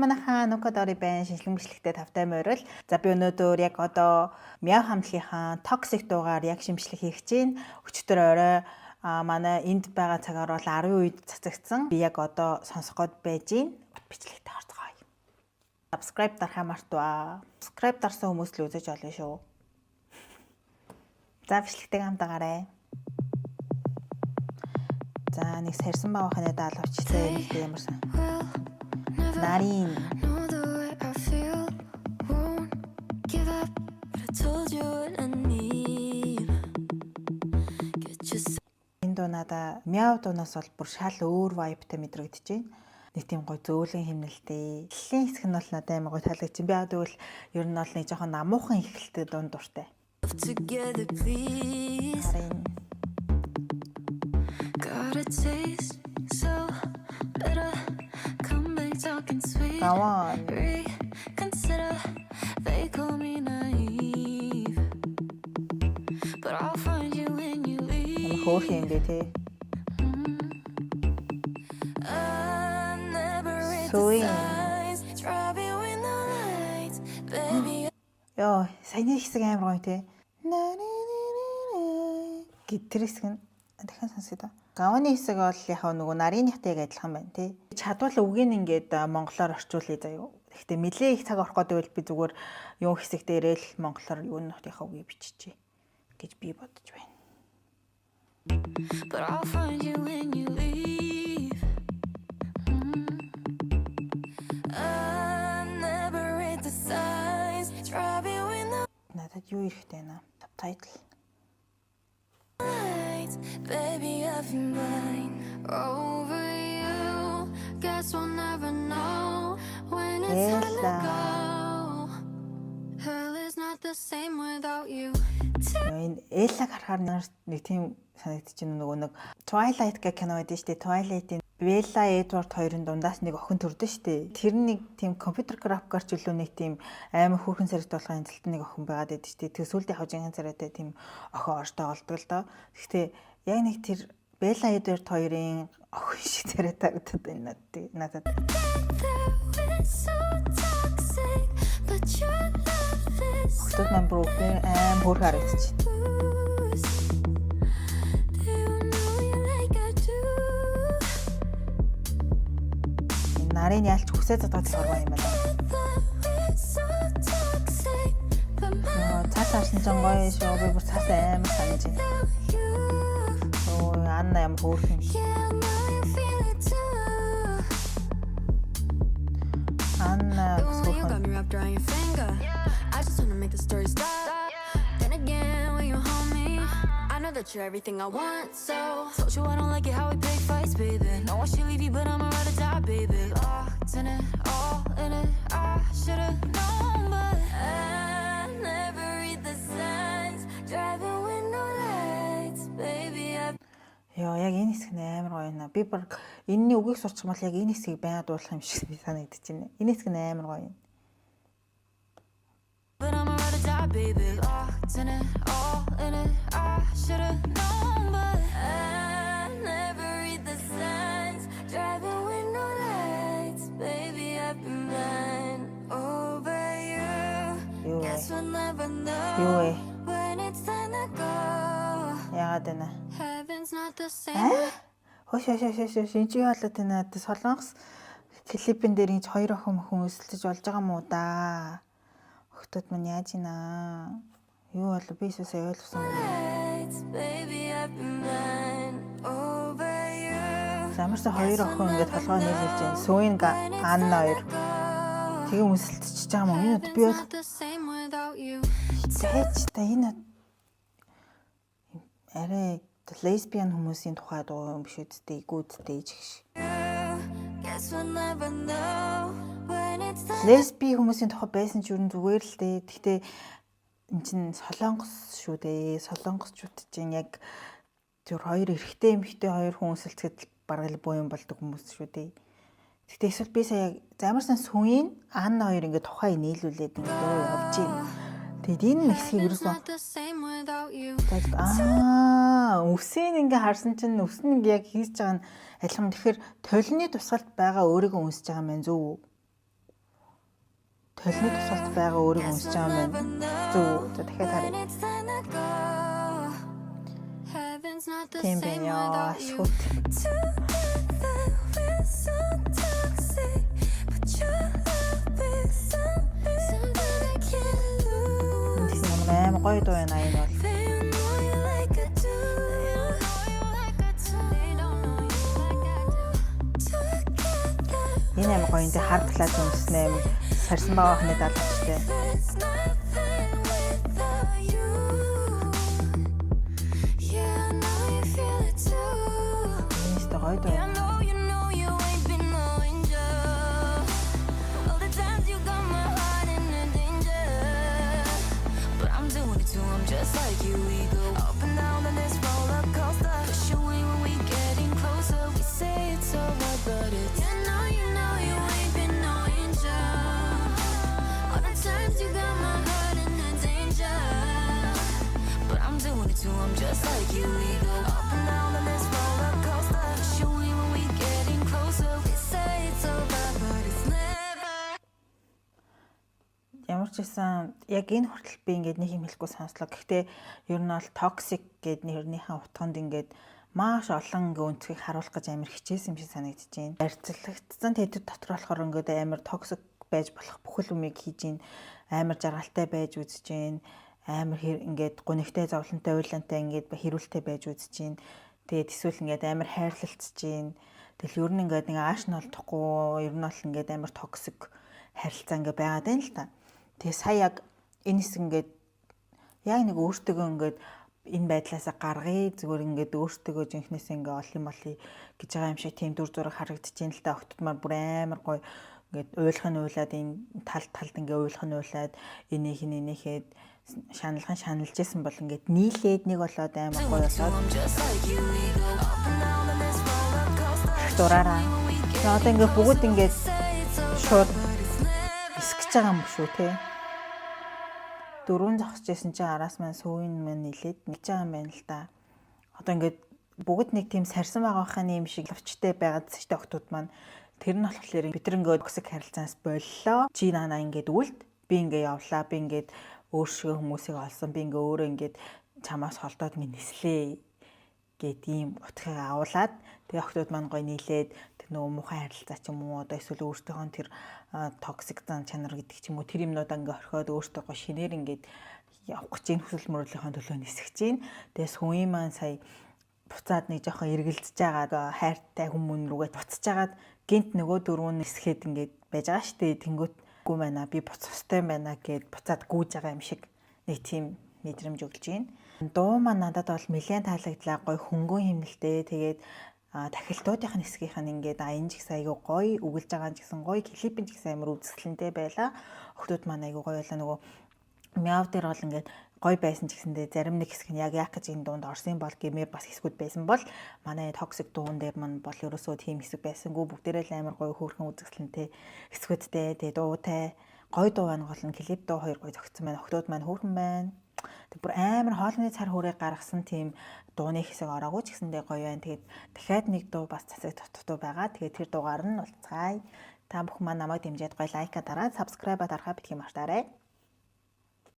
манайхаа Нукадори байн шинжлэх мэдлэгтэй тавтай морил. За би өнөөдөр яг одоо Мяу хамтлагийнхаа токсик дуугаар яг шимжлэх хийж гин. Өчтөр орой манай энд байгаа цагаар бол 10 үед цацагдсан. Би яг одоо сонсох гээд байж гин. Бичлэгтэй орцгоё. Subscribe дарахаа мартваа. Subscribe дарсан хүмүүс л үзэж олно шүү. За бичлэгтэй хамтаагаарай. За нэг сарсан бааханы даалгавчлаа нэг ямарсан. Нарийн энэ дуу надаа мяу дуунаас бол бүр шал өөр вайбтай мэдрэгдэж байна. Нэг тийм гой зөөлөн хэмнэлтэй. Эхлэлийн хэсэг нь бол надад амар гой таалагдчихэв. Би тэгвэл ер нь бол нэг жоохон намуухан эхлэлтэй дуун дуртай. Гаван. Хөөх юм бэ те. Сүй. Йоо, саяны хэсэг амар гоё те. Гитэр хэсэг нь дахин сонсъё да. Гаваны хэсэг бол яг нөгөө нарийнхтай яг адилхан байна тий. Чадвал үгийг ингээд монголоор орчуулъя заяа. Гэхдээ нэлээ их цаг орох гэдэг би зүгээр юу хэсэг дээрээ л монголоор юу нөхийнхаа үгийг биччихье гэж би бодож байна. But I'll find you when you leave. I never read the signs. Driving with no. Надад юу ирэхтэй наа? Subtitle. Baby, I've been blind over you. Guess we'll never know when it's time to go. Hell is not the same without you. Энэ Эллаг харахаар нэг тийм санагдчихэв нөгөө нэг Twilight гэх кино байдаг шүү дээ. Twilight-ийн Bella Edward хоёрын дундаас нэг охин төрдөн шүү дээ. Тэр нэг тийм компьютер графикаар ч илүү нэг тийм амар хөөрхөн сард болохын тэлт нэг охин байгаад байдаг шүү дээ. Тэгээ сүүлдээ хожингийн царайтай тийм охин орштой олдог л доо. Гэхдээ яг нэг тэр Bella Edward хоёрын охин шиг царай тагтад байна надад. Хөлтөд маань брокер аим хөөрхөн харагдчих. Нарийн ялч хүсээ задгаж сургаа юм байна. Цаас харсан ч гоё шүү. Би бүр цаас амар санаж байна. Оо Анна ямар хөөрхөн. Анна хөөрхөн. That you're everything I want, so told you I don't like it how we pick fights, baby. No, I should leave you, but I'ma ride or die, baby. Locked in it, all in it. I should've known, but I never read the signs. Driving with no lights, baby. Яа, яг энэ хэсэг амар гоё наа. Би бүр энэний үгийг сурчих юм бол яг энэ хэсгийг байнга дуулах юм шиг би санагдаж байна. Энэ хэсэг амар гоё юм. But I'ma ride or die, baby. Locked in it, all in it. I should've known, but I never read the signs. Driving with no lights, baby. I've been blind over you. Guess we'll never know when it's time to go. Яагаад вэ? Heaven's not the same. Хош энэ чи болоод байна. Солонгос Филиппин дээр инж хоёр охин өсөлтөж болж байгаа мó да. Охтод мань яаж ийна? Юу болов би сая ойлгосон. Замарсан хоёр охин ингээд толгой нийлүүлж байна. Сүүн Анна хоёр. Тэгээ өсөлтөж байгаа мó. Энэ би бол зээч та энэ арай лесбиан хүмүүсийн тухай дуу юм биш үсттэй гүдтэй ч гэх. Лесби хүмүүсийн тухай байсан ч юу зүгээр л дээ. Гэхдээ энэ чинь солонгос шүү дээ. Солонгосчууд чинь яг тэр хоёр эрэгтэй эмэгтэй хоёр хүн өсөлцөд бараг л боо юм болдог хүмүүс шүү дээ. Гэхдээ эсвэл би сая замарсан сүүн Анна хоёр ингээд тухай нийлүүлээд ингээд дуу явж байна. Тэгэд энэ хэсгийг ерөөсөө үсийн ингээ харсан чинь үсэн ингээ яг хийж байгаа нь адилхан. Тэгэхээр толны тусгалд байгаа өөрийгөө үнсэж байгаа юм зөв үү? толны тусгалт байгаа өөрийг уншиж байгаа юм байна. Зүг. За дахиад харъя. Тийм байна яа. Шүт. Аим гоё дуу байна энэ бол. Энэ аим гоё энэ хар плаз өмснээ сарсан байгаа хны даалгачтай. Энэ гоё дуу. I'm just like you, we go up and down on this roller coaster. Push away when we getting closer. We say it's over, but it's you know you ain't been no angel. All the times you got my heart in the danger, but I'm doing it too. I'm just like you, we go up and down on this roller coaster. Push away when we getting closer. We say it's over, but it's never. Ямар ч гэсэн яг энэ хүртэл би ингээд нэг юм хэлэхгүй сонслоо. Гэхдээ ер нь бол токсик гэдэг нэрнийхээ утганд ингээд маш олон өнцгийг харуулах гэж амар хичээсэн юм шиг санагдаж байна. Барьцлагдсан тэд дотор болохоор ингээд амар токсик байж болох бүхэл юмыг хийж ийн, амар жаргалтай байж үзэж ийн, амар ингээд гонигтай зовлонтой уйлантай ингээд хэрүүлтэй байж үзэж ийн. Тэгээд эсвэл ингээд амар хайрлалцж ийн. Тэгэл ер нь ингээд нэг ааш нь олдохгүй, ер нь бол ингээд амар токсик харилцаа ингээд байгаад байна л та. Тэгээ сая яг энэ хэсэг ингээд яг нэг өөртөөгөө ингээд энэ байдлаасаа гаргая, зүгээр ингээд өөртөөгөө жинхнээсээ ингээд олъё молъё гэж байгаа юм шиг тийм дүр зураг харагдаж байна л та. Охтод маань бүр амар гоё ингээд уйлах нь уйлаад энэ талд ингээд уйлах нь уйлаад энийхэд шаналжсэн бол ингээд нийлээд нэг болоод амар гоё болоод дураараа. Одоо ингээд бүгд ингээд шууд эсгэж байгаа юм шүү те. Дөрөв зогсож байсан чинь араас маань сүүн маань нилээд нэгж байгаа юм байна л да. Одоо ингээд бүгд нэг тийм сарсан байгаа хань юм шиг лавчтай байгаад ч охтууд маань тэр нь болохоор бид ингээд токсик харилцаанаас боллоо. Чи нанаа ингээд үлд, би ингээд явлаа, би ингээд өөршгөө хүмүүсийг олсон, би ингээд өөрөө ингээд чамаас холдоод минь нислээ гэд ийм утгыг авуулаад тэгээ охтууд маань гоё нийлээд тэр нөгөө муухай харилцаа ч юм уу одоо эсвэл өөртөөхөө тэр токсик зан чанар гэдэг ч юм уу тэр юмнуудаа ингээ орхиод өөртөө гоё шинээр ингээд явах гэж энэ хүсэл мөрөөлийнхөө төлөө нисгэж чинь тэгээ сүүн маань сая буцаад нэг жоохон эргэлдэж байгаа хайртай хүмүүн рүүгээ буцаж агаад гинт нөгөө дөрөв нисгэхэд ингээд байж байгаа штэ тэнгүүт гүү байна би буцах ёстой байна гэд буцаад гүйж байгаа юм шиг нэг тийм мэдрэмж өгч байна. Дуу маань надад бол нэлээд таалагдлаа гоё хөнгөн хэмнэлтэй тэгээд тахилтуудын хэсгийнх нь ингээд аян ч гэсэн айгүй гоё өгүүлж байгаа ч гэсэн гоё клипэн ч гэсэн амар үзэсгэлэнтэй байлаа. Охтууд маань айгүй гоё байлаа нөгөө мяв дээр бол ингээд гоё байсан ч гэсэндээ зарим нэг хэсэг нь яг гэж энэ дуунд орсон бол гэмээр бас хэсгүүд байсан бол манай токсик дуун дээр маань бол ерөөсөө тийм хэсэг байсангүй бүгдээрээ л амар гоё хөөрхөн үзэсгэлэнтэй хэсгүүдтэй тэгээд дуутай гоё дуу байна гол нь клип дуу хоёр гоё зөгцсөн байна. Охтууд маань хөөрхөн байна. Тэг бүр амар хоолны цар хүрээ гаргасан тийм дууны хэсэг ороогүй ч гэсэндээ гоё байна. Тэгээд дахиад нэг дуу бас цацаг дутуу байгаа. Тэгээд тэр дуугаар нь болцгаая. Та бүхэн маань намайг дэмжиж гоё лайка дараад subscribe дарахаа битгий мартаарай.